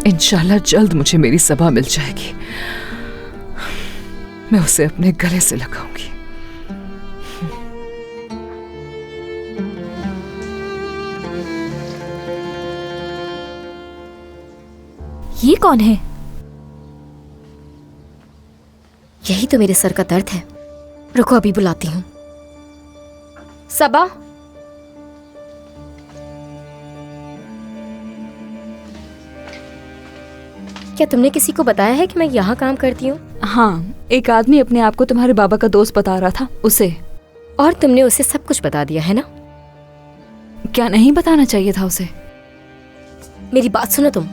इंशाल्लाह जल्द मुझे मेरी सबा मिल जाएगी। मैं उसे अपने गले से लगाऊंगी। ये कौन है? यही तो मेरे सर का दर्द है। रुको अभी बुलाती हूँ। सबा, क्या तुमने किसी को बताया है कि मैं यहाँ काम करती हूँ? हाँ, एक आदमी अपने आप को तुम्हारे बाबा का दोस्त बता रहा था, उसे। और तुमने उसे सब कुछ बता दिया है ना? क्या नहीं बताना चाहिए था उसे? मेरी बात सुनो तुम।